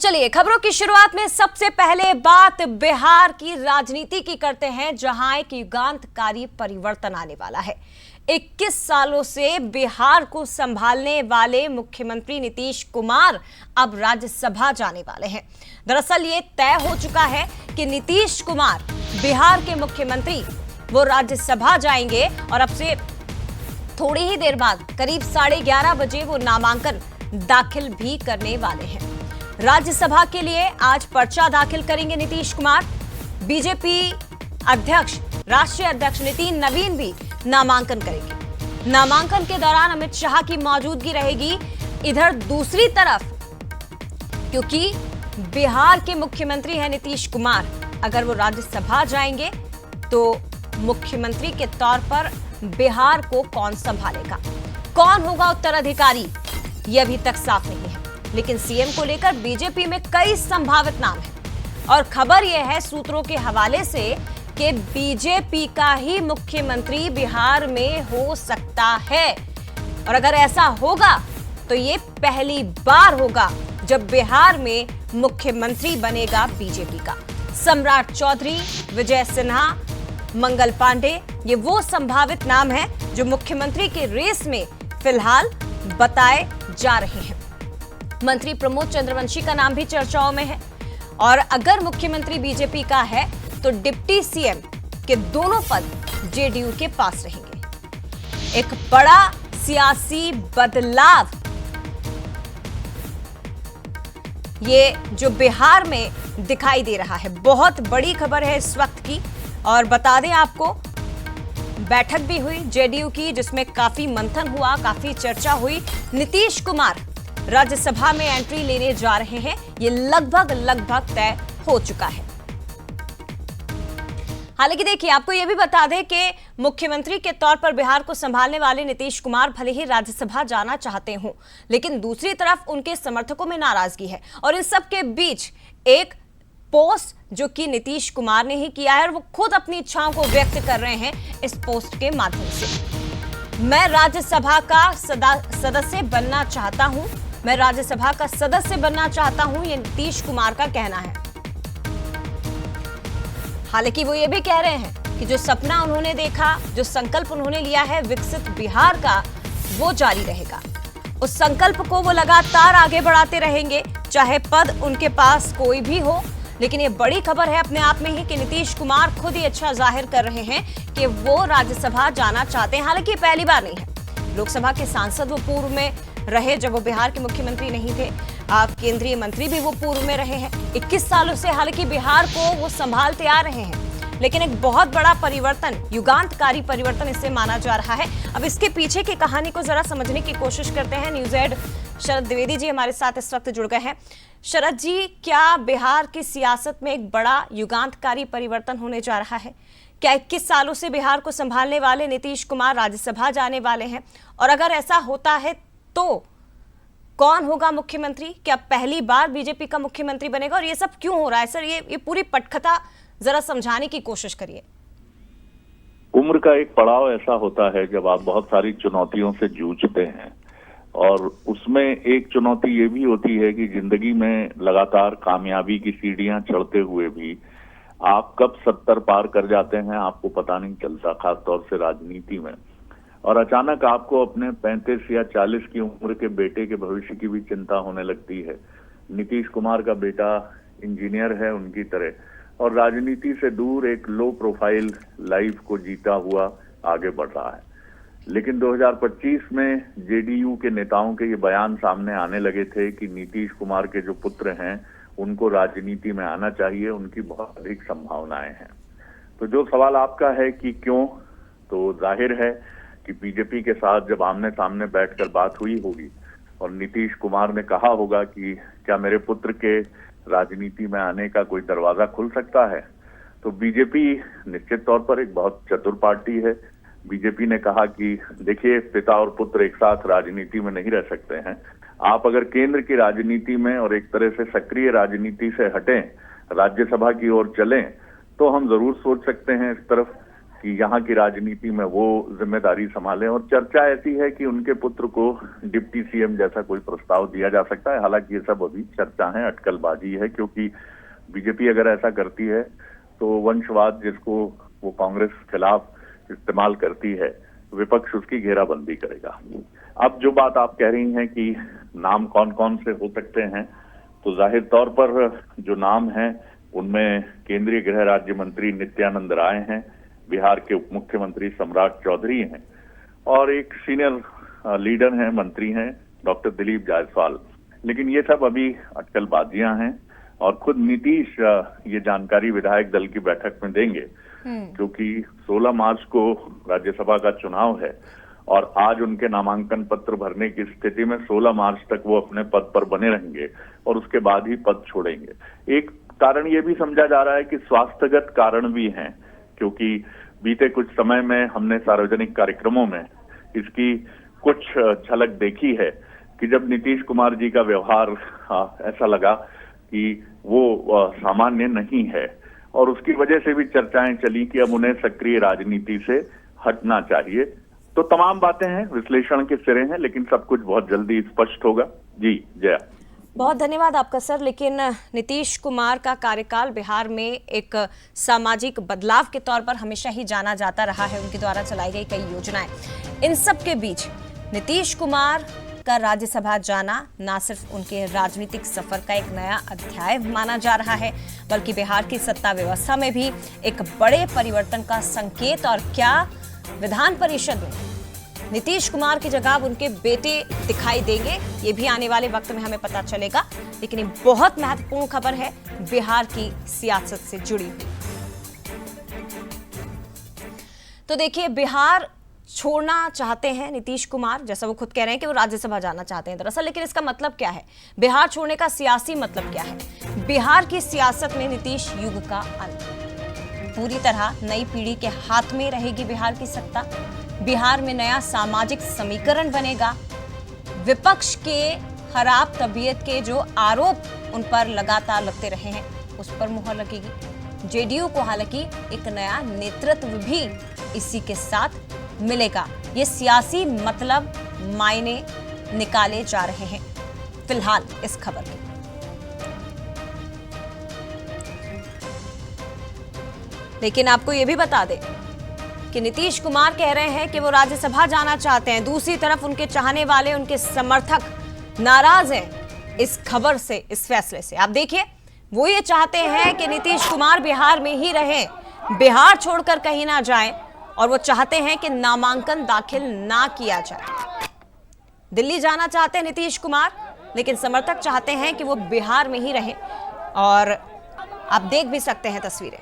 चलिए खबरों की शुरुआत में सबसे पहले बात बिहार की राजनीति की करते हैं, जहां एक युगांतकारी परिवर्तन आने वाला है। 21 सालों से बिहार को संभालने वाले मुख्यमंत्री नीतीश कुमार अब राज्यसभा जाने वाले हैं। दरअसल ये तय हो चुका है कि नीतीश कुमार बिहार के मुख्यमंत्री वो राज्यसभा जाएंगे और अब से थोड़ी ही देर बाद करीब 11:30 बजे वो नामांकन दाखिल भी करने वाले हैं। राज्यसभा के लिए आज पर्चा दाखिल करेंगे नीतीश कुमार। बीजेपी अध्यक्ष, राष्ट्रीय अध्यक्ष नितिन नवीन भी नामांकन करेंगे। नामांकन के दौरान अमित शाह की मौजूदगी रहेगी। इधर दूसरी तरफ, क्योंकि बिहार के मुख्यमंत्री हैं नीतीश कुमार, अगर वो राज्यसभा जाएंगे तो मुख्यमंत्री के तौर पर बिहार को कौन संभालेगा, कौन होगा उत्तराधिकारी, ये अभी तक साफ नहीं है। लेकिन सीएम को लेकर बीजेपी में कई संभावित नाम हैं और खबर यह है सूत्रों के हवाले से कि बीजेपी का ही मुख्यमंत्री बिहार में हो सकता है। और अगर ऐसा होगा तो ये पहली बार होगा जब बिहार में मुख्यमंत्री बनेगा बीजेपी का। सम्राट चौधरी, विजय सिन्हा, मंगल पांडे, ये वो संभावित नाम हैं जो मुख्यमंत्री के रेस में फिलहाल बताए जा रहे हैं। मंत्री प्रमोद चंद्रवंशी का नाम भी चर्चाओं में है और अगर मुख्यमंत्री बीजेपी का है तो डिप्टी सीएम के दोनों पद जेडीयू के पास रहेंगे। एक बड़ा सियासी बदलाव ये जो बिहार में दिखाई दे रहा है, बहुत बड़ी खबर है इस वक्त की। और बता दें आपको, बैठक भी हुई जेडीयू की जिसमें काफी मंथन हुआ, काफी चर्चा हुई। नीतीश कुमार राज्यसभा में एंट्री लेने जा रहे हैं, ये लगभग तय हो चुका है। हालांकि देखिए, आपको यह भी बता दें कि मुख्यमंत्री के तौर पर बिहार को संभालने वाले नीतीश कुमार भले ही राज्यसभा जाना चाहते हों, लेकिन दूसरी तरफ उनके समर्थकों में नाराजगी है। और इन सब के बीच एक पोस्ट जो कि नीतीश कुमार ने ही किया है और वो खुद अपनी इच्छाओं को व्यक्त कर रहे हैं इस पोस्ट के माध्यम से। मैं राज्यसभा का सदस्य बनना चाहता हूं, मैं राज्यसभा का सदस्य बनना चाहता हूं, ये नीतीश कुमार का कहना है। हालांकि वो ये भी कह रहे हैं कि जो सपना उन्होंने देखा, जो संकल्प उन्होंने लिया है विकसित बिहार का, वो जारी रहेगा। उस संकल्प को वो लगातार आगे बढ़ाते रहेंगे, चाहे पद उनके पास कोई भी हो। लेकिन ये बड़ी खबर है अपने आप में ही कि नीतीश कुमार खुद ही अच्छा जाहिर कर रहे हैं कि वो राज्यसभा जाना चाहते हैं। हालांकि पहली बार नहीं है, लोकसभा के सांसद वो पूर्व में रहे जब वो बिहार के मुख्यमंत्री नहीं थे। केंद्रीय मंत्री भी वो पूर्व में रहे हैं 21 सालों से। हालांकि बिहार को वो संभालते आ रहे हैं, लेकिन एक बहुत बड़ा परिवर्तन, युगांतकारी परिवर्तन इसे माना जा रहा है। अब इसके पीछे की कहानी को जरा समझने की कोशिश करते हैं। न्यूज एड शरद द्विवेदी जी हमारे साथ इस वक्त जुड़ गए हैं। शरद जी, क्या बिहार की सियासत में एक बड़ा युगांतकारी परिवर्तन होने जा रहा है? क्या 21 सालों से बिहार को संभालने वाले नीतीश कुमार राज्यसभा जाने वाले हैं? और अगर ऐसा होता है तो कौन होगा मुख्यमंत्री? क्या पहली बार बीजेपी का मुख्यमंत्री बनेगा? और ये सब क्यों हो रहा है सर? ये पूरी पटकथा जरा समझाने की कोशिश करिए। उम्र का एक पड़ाव ऐसा होता है जब आप बहुत सारी चुनौतियों से जूझते हैं, और उसमें एक चुनौती ये भी होती है कि जिंदगी में लगातार कामयाबी की सीढ़ियां चढ़ते हुए भी आप कब 70 पार कर जाते हैं आपको पता नहीं चलता, खासतौर से राजनीति में। और अचानक आपको अपने 35 या 40 की उम्र के बेटे के भविष्य की भी चिंता होने लगती है। नीतीश कुमार का बेटा इंजीनियर है उनकी तरह, और राजनीति से दूर एक लो प्रोफाइल लाइफ को जीता हुआ आगे बढ़ रहा है। लेकिन 2025 में जेडीयू के नेताओं के ये बयान सामने आने लगे थे कि नीतीश कुमार के जो पुत्र हैं उनको राजनीति में आना चाहिए, उनकी बहुत अधिक संभावनाएं हैं। तो जो सवाल आपका है कि क्यों, तो जाहिर है कि बीजेपी के साथ जब आमने सामने बैठकर बात हुई होगी और नीतीश कुमार ने कहा होगा कि क्या मेरे पुत्र के राजनीति में आने का कोई दरवाजा खुल सकता है, तो बीजेपी निश्चित तौर पर एक बहुत चतुर पार्टी है। बीजेपी ने कहा कि देखिए, पिता और पुत्र एक साथ राजनीति में नहीं रह सकते हैं। आप अगर केंद्र की राजनीति में और एक तरह से सक्रिय राजनीति से हटें, राज्यसभा की ओर चलें, तो हम जरूर सोच सकते हैं इस तरफ। कि यहाँ की राजनीति में वो जिम्मेदारी संभालें। और चर्चा ऐसी है कि उनके पुत्र को डिप्टी सीएम जैसा कोई प्रस्ताव दिया जा सकता है। हालांकि ये सब अभी चर्चा है, अटकलबाजी है, क्योंकि बीजेपी अगर ऐसा करती है तो वंशवाद जिसको वो कांग्रेस खिलाफ इस्तेमाल करती है, विपक्ष उसकी घेराबंदी करेगा। अब जो बात आप कह रही हैं कि नाम कौन कौन से हो सकते हैं, तो जाहिर तौर पर जो नाम हैं उनमें केंद्रीय गृह राज्य मंत्री नित्यानंद राय हैं, बिहार के उप मुख्यमंत्री सम्राट चौधरी हैं, और एक सीनियर लीडर हैं, मंत्री हैं, डॉक्टर दिलीप जायसवाल। लेकिन ये सब अभी अटकलबाजियां हैं और खुद नीतीश ये जानकारी विधायक दल की बैठक में देंगे, क्योंकि 16 मार्च को राज्यसभा का चुनाव है और आज उनके नामांकन पत्र भरने की स्थिति में 16 मार्च तक वो अपने पद पर बने रहेंगे और उसके बाद ही पद छोड़ेंगे। एक कारण ये भी समझा जा रहा है कि स्वास्थ्यगत कारण भी हैं, क्योंकि बीते कुछ समय में हमने सार्वजनिक कार्यक्रमों में इसकी कुछ झलक देखी है कि जब नीतीश कुमार जी का व्यवहार ऐसा लगा कि वो सामान्य नहीं है, और उसकी वजह से भी चर्चाएं चली कि अब उन्हें सक्रिय राजनीति से हटना चाहिए। तो तमाम बातें हैं, विश्लेषण के सिरे हैं, लेकिन सब कुछ बहुत जल्दी स्पष्ट होगा। जी जया। बहुत धन्यवाद आपका सर। लेकिन नीतीश कुमार का कार्यकाल बिहार में एक सामाजिक बदलाव के तौर पर हमेशा ही जाना जाता रहा है, उनके द्वारा चलाई गई कई योजनाएं। इन सब के बीच नीतीश कुमार का राज्यसभा जाना ना सिर्फ उनके राजनीतिक सफर का एक नया अध्याय माना जा रहा है, बल्कि बिहार की सत्ता व्यवस्था में भी एक बड़े परिवर्तन का संकेत। और क्या विधान परिषद में नीतीश कुमार की जगह उनके बेटे दिखाई देंगे, ये भी आने वाले वक्त में हमें पता चलेगा। लेकिन ये बहुत महत्वपूर्ण खबर है बिहार की सियासत से जुड़ी हुई। तो देखिए, बिहार छोड़ना चाहते हैं नीतीश कुमार, जैसा वो खुद कह रहे हैं कि वो राज्यसभा जाना चाहते हैं दरअसल। लेकिन इसका मतलब क्या है, बिहार छोड़ने का सियासी मतलब क्या है? बिहार की सियासत में नीतीश युग का अंत, पूरी तरह नई पीढ़ी के हाथ में रहेगी बिहार की सत्ता। बिहार में नया सामाजिक समीकरण बनेगा। विपक्ष के खराब तबीयत के जो आरोप उन पर लगातार लगते रहे हैं, उस पर मुहर लगेगी। जेडीयू को हालांकि एक नया नेतृत्व भी इसी के साथ मिलेगा। ये सियासी मतलब मायने निकाले जा रहे हैं फिलहाल इस खबर के। लेकिन आपको यह भी बता दें कि नीतीश कुमार कह रहे हैं कि वो राज्यसभा जाना चाहते हैं। दूसरी तरफ उनके चाहने वाले, उनके समर्थक नाराज हैं इस खबर से, इस फैसले से। आप देखिए, वो ये चाहते हैं कि नीतीश कुमार बिहार में ही रहें, बिहार छोड़कर कहीं ना जाएं, और वो चाहते हैं कि नामांकन दाखिल ना किया जाए। दिल्ली जाना चाहते हैं नीतीश कुमार, लेकिन समर्थक चाहते हैं कि वो बिहार में ही रहें। और आप देख भी सकते हैं तस्वीरें।